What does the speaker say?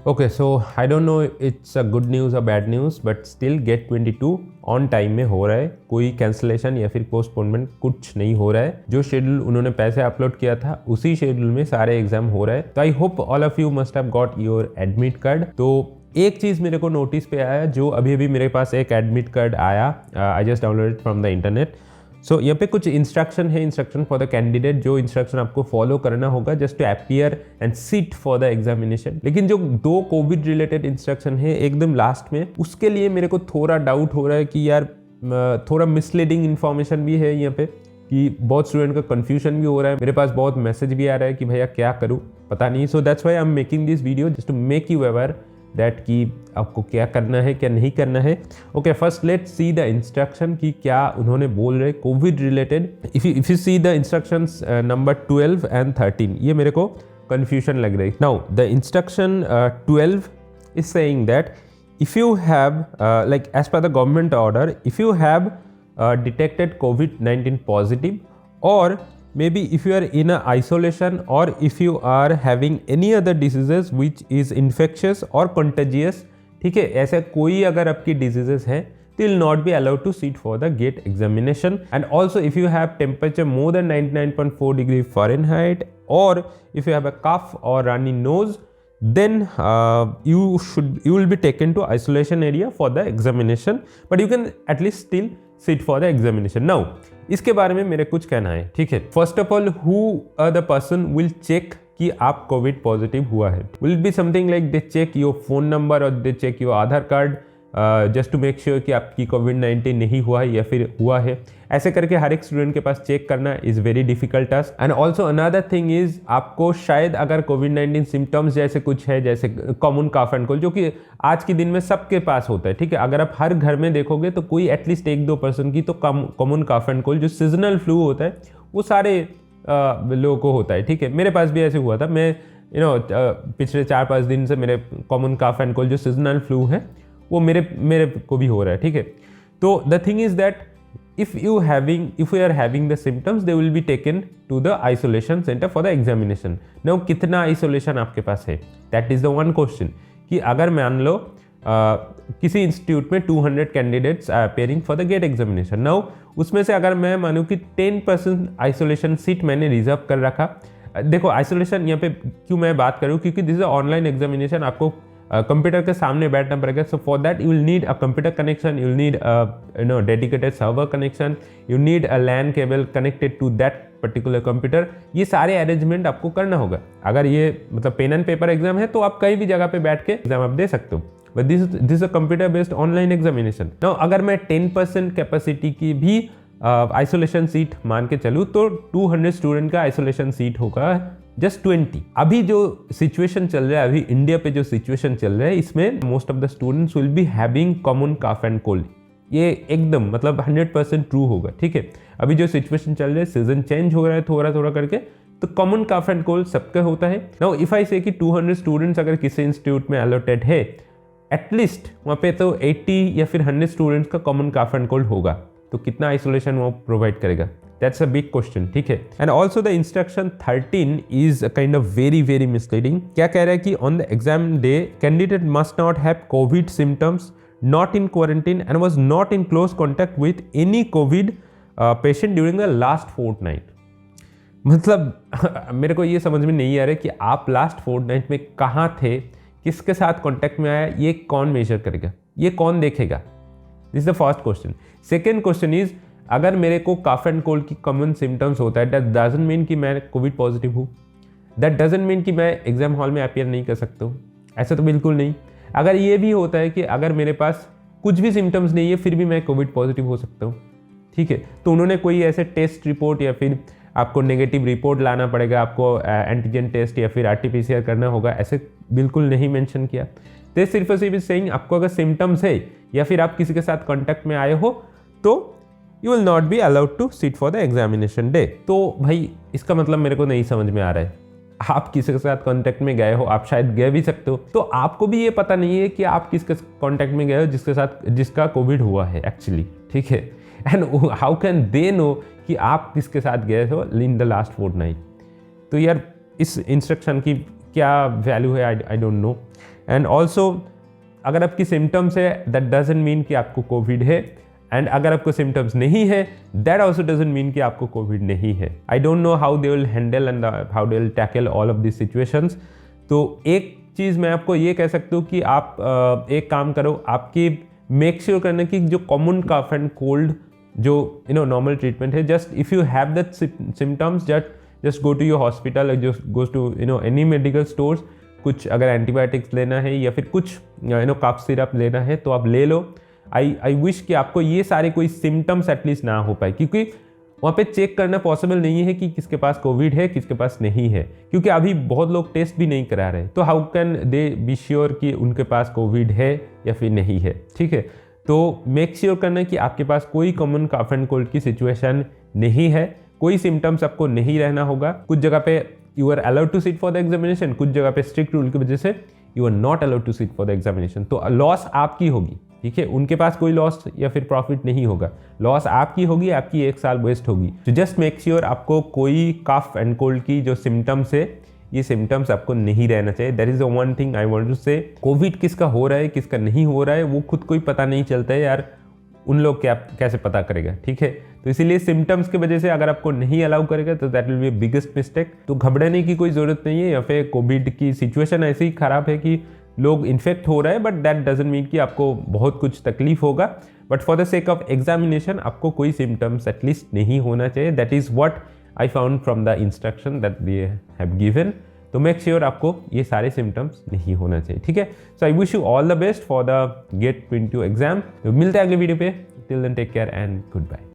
Okay, so I don't know it's a good news और bad news, but still GATE 22 on time में हो रहा है। कोई कैंसिलेशन या फिर पोस्टपोनमेंट कुछ नहीं हो रहा है। जो शेड्यूल उन्होंने पैसे अपलोड किया था उसी शेड्यूल में सारे एग्जाम हो रहा है। तो I hope all of you must have got your admit card. तो एक चीज़ मेरे को नोटिस पे आया, जो अभी अभी मेरे पास एक एडमिट कार्ड आया, I just downloaded from the internet. So यहाँ पे कुछ इंस्ट्रक्शन है, इंस्ट्रक्शन फॉर द कैंडिडेट, जो इंस्ट्रक्शन आपको फॉलो करना होगा just to appear and sit for the examination. लेकिन जो 2 कोविड रिलेटेड इंस्ट्रक्शन है एकदम लास्ट में, उसके लिए मेरे को थोड़ा डाउट हो रहा है कि यार थोड़ा मिसलीडिंग इन्फॉर्मेशन भी है यहाँ पे, कि बहुत स्टूडेंट का कंफ्यूजन भी हो रहा है। मेरे पास बहुत मैसेज भी आ रहा है कि भैया क्या करूँ, पता नहीं। So that's why I am making this video just to make you aware that कि आपको क्या करना है क्या नहीं करना है। Okay, first let's see the instruction कि क्या उन्होंने बोल रहे COVID related. If you see the instructions number 12 and 13, ये मेरे को कंफ्यूजन लग रही है। Now the instruction 12 is saying that if you have like as per the government order, if you have detected COVID-19 positive, or maybe if you are in a isolation, or if you are having any other diseases which is infectious or contagious, ठीक है, ऐसा कोई अगर आपकी diseases है, तो will not be allowed to sit for the GATE examination. And also if you have temperature more than 99.4 degree Fahrenheit, or if you have a cough or runny nose, then you will be taken to isolation area for the examination, but you can at least still sit for the examination. Now इसके बारे में मेरे कुछ कहना है, ठीक है। First of all, who the person will check कि आप कोविड पॉजिटिव हुआ है? Will be something like they check your phone number और they check your Aadhaar card just to make sure कि आपकी कोविड-19 नहीं हुआ है या फिर हुआ है। ऐसे करके हर एक स्टूडेंट के पास चेक करना is very difficult task. And also another thing is, आपको शायद अगर कोविड-19 सिम्टम्स जैसे कुछ है, जैसे कॉमन काफ एंड कोल्ड, जो कि आज के दिन में सबके पास होता है, ठीक है। अगर आप हर घर में देखोगे तो कोई एटलीस्ट 1-2 पर्सन की तो कॉमन काफ एंड कोल्ड, जो सीजनल फ्लू होता है, वो सारे लोगों को होता है, ठीक है। मेरे पास भी ऐसे हुआ था। मैं पिछले 4-5 दिन से मेरे कॉमन काफ एंड कोल्ड जो सीजनल फ्लू है वो मेरे को भी हो रहा है, ठीक है। तो the thing is that if you are having the symptoms, they will be taken to the isolation center for the examination. Now कितना isolation आपके पास है? That is the one question. कि अगर मान लो किसी इंस्टीट्यूट में 200 candidates are appearing for the GATE examination. Now उसमें से अगर मैं मानूँ कि 10% आइसोलेशन सीट मैंने रिजर्व कर रखा। देखो, आइसोलेशन यहाँ पे क्यों मैं बात करूँ, क्योंकि दिस इज ऑनलाइन एग्जामिनेशन, आपको कंप्यूटर के सामने बैठना पड़ेगा। So for that you will need a computer connection, you will need dedicated server connection, you need a LAN cable connected to that particular computer. ये सारे अरेंजमेंट आपको करना होगा। अगर ये मतलब पेन एंड पेपर एग्जाम है तो आप कहीं भी जगह पे बैठ के एग्जाम आप दे सकते हो, but this a computer based online examination. Now अगर मैं 10% कैपेसिटी की भी आइसोलेशन सीट मान के चलूँ तो 200 स्टूडेंट का आइसोलेशन सीट होगा जस्ट 20। अभी जो सिचुएशन चल रहा है, अभी इंडिया पे जो सिचुएशन चल रहा है, इसमें most of the students will be having common calf and cold. ये एकदम मतलब 100% ट्रू होगा, ठीक है। अभी जो सिचुएशन चल रहा है, सीजन चेंज हो रहा है थोड़ा थोड़ा करके, तो कॉमन काफ एंड कोल्ड सबका होता है। नाउ इफ आई से कि 200 स्टूडेंट्स अगर किसी इंस्टीट्यूट में अलॉटेड है, एटलीस्ट वहाँ पे तो 80 या फिर 100 स्टूडेंट्स का कॉमन काफ एंड कोल्ड होगा, तो कितना आइसोलेशन वो प्रोवाइड करेगा? That's a big question, ठीक है। And also the instruction 13 is a kind of very misleading. क्या कह रहा है कि on the exam day, candidate must not have COVID symptoms, not in quarantine, and was not in close contact with any COVID patient during the last fortnight. मतलब मेरे को ये समझ में नहीं आ रहा है कि आप लास्ट फोर्टनाइट में कहाँ थे, किसके साथ कॉन्टैक्ट में आया, ये कौन मेजर करेगा, ये कौन देखेगा? This is the first question. Second question is, अगर मेरे को काफ एंड कोल्ड की कॉमन सिम्टम्स होता है, दैट डजंट मीन कि मैं कोविड पॉजिटिव हूँ। दैट डजंट मीन कि मैं एग्जाम हॉल में अपीयर नहीं कर सकता हूँ, ऐसा तो बिल्कुल नहीं। अगर ये भी होता है कि अगर मेरे पास कुछ भी सिम्टम्स नहीं है फिर भी मैं कोविड पॉजिटिव हो सकता हूँ, ठीक है, तो उन्होंने कोई ऐसे टेस्ट रिपोर्ट या फिर आपको नेगेटिव रिपोर्ट लाना पड़ेगा, आपको एंटीजन टेस्ट या फिर RT-PCR करना होगा, ऐसे बिल्कुल नहीं मेंशन किया। तो सिर्फ और सिर्फ सेइंग आपको अगर सिम्टम्स है या फिर आप किसी के साथ कॉन्टैक्ट में आए हो तो you will not be allowed to sit for the examination day. तो भाई इसका मतलब मेरे को नहीं समझ में आ रहा है। आप किसी के साथ कांटेक्ट में गए हो, आप शायद गए भी सकते हो, तो आपको भी ये पता नहीं है कि आप किसके कांटेक्ट में गए हो जिसका कोविड हुआ है एक्चुअली, ठीक है। And how can they know कि आप किसके साथ गए हो इन द लास्ट फोर्टनाइट? तो यार इस इंस्ट्रक्शन की क्या वैल्यू है, आई डोंट नो। एंड ऑल्सो अगर आपकी सिम्टम्स है दैट डजंट मीन कि आपको कोविड है, एंड अगर आपको सिम्टम्स नहीं है दैट ऑल्सो डजंट मीन कि आपको कोविड नहीं है। आई don't know how they will handle and how they will tackle all of this situations. तो एक चीज़ मैं आपको ये कह सकता हूँ कि आप एक काम करो, आपकी मेक श्योर करने की जो कॉमन कफ एंड कोल्ड जो नॉर्मल ट्रीटमेंट है, just if you have that symptoms just go to your hospital, just goes to any medical stores, कुछ अगर एंटीबायोटिक्स लेना है या फिर कुछ कफ सिरप लेना है तो आप ले लो। आई विश कि आपको ये सारे कोई सिम्टम्स एटलीस्ट ना हो पाए, क्योंकि वहाँ पे चेक करना पॉसिबल नहीं है कि किसके पास कोविड है किसके पास नहीं है, क्योंकि अभी बहुत लोग टेस्ट भी नहीं करा रहे। तो how can they be sure कि उनके पास कोविड है या फिर नहीं है, ठीक है। तो मेक श्योर करना कि आपके पास कोई कॉमन कफ एंड कोल्ड की सिचुएशन नहीं है, कोई सिम्टम्स आपको नहीं रहना होगा। कुछ जगह पे you are allowed to sit for the examination, कुछ जगह पे स्ट्रिक्ट रूल की वजह से you are not allowed to sit for the examination. तो लॉस आपकी होगी, ठीक है, उनके पास कोई लॉस या फिर प्रॉफिट नहीं होगा, लॉस आपकी होगी, आपकी 1 साल वेस्ट होगी। तो जस्ट मेक श्योर आपको कोई कफ एंड कोल्ड की जो सिम्टम्स है ये सिम्टम्स आपको नहीं रहना चाहिए। That is the one thing I want to say. COVID किसका हो रहा है किसका नहीं हो रहा है वो खुद को ही पता नहीं चलता है यार, उन लोग क्या कैसे पता करेगा, ठीक है। तो इसीलिए सिम्टम्स की वजह से अगर आपको नहीं अलाउ करेगा तो that will be biggest mistake. तो घबराने की कोई ज़रूरत नहीं है, या फिर कोविड की सिचुएशन ऐसी ही ख़राब है कि लोग इन्फेक्ट हो रहे हैं, बट दैट डजंट मीन कि आपको बहुत कुछ तकलीफ होगा। But for the sake of examination आपको कोई सिम्टम्स एटलीस्ट नहीं होना चाहिए। That is what I found from the instruction that they have given. तो मेक श्योर आपको ये सारे सिम्टम्स नहीं होना चाहिए, ठीक है। So I wish you all the best for the GATE 22 exam. तो मिलते हैं अगले वीडियो पे, till then take care and good bye.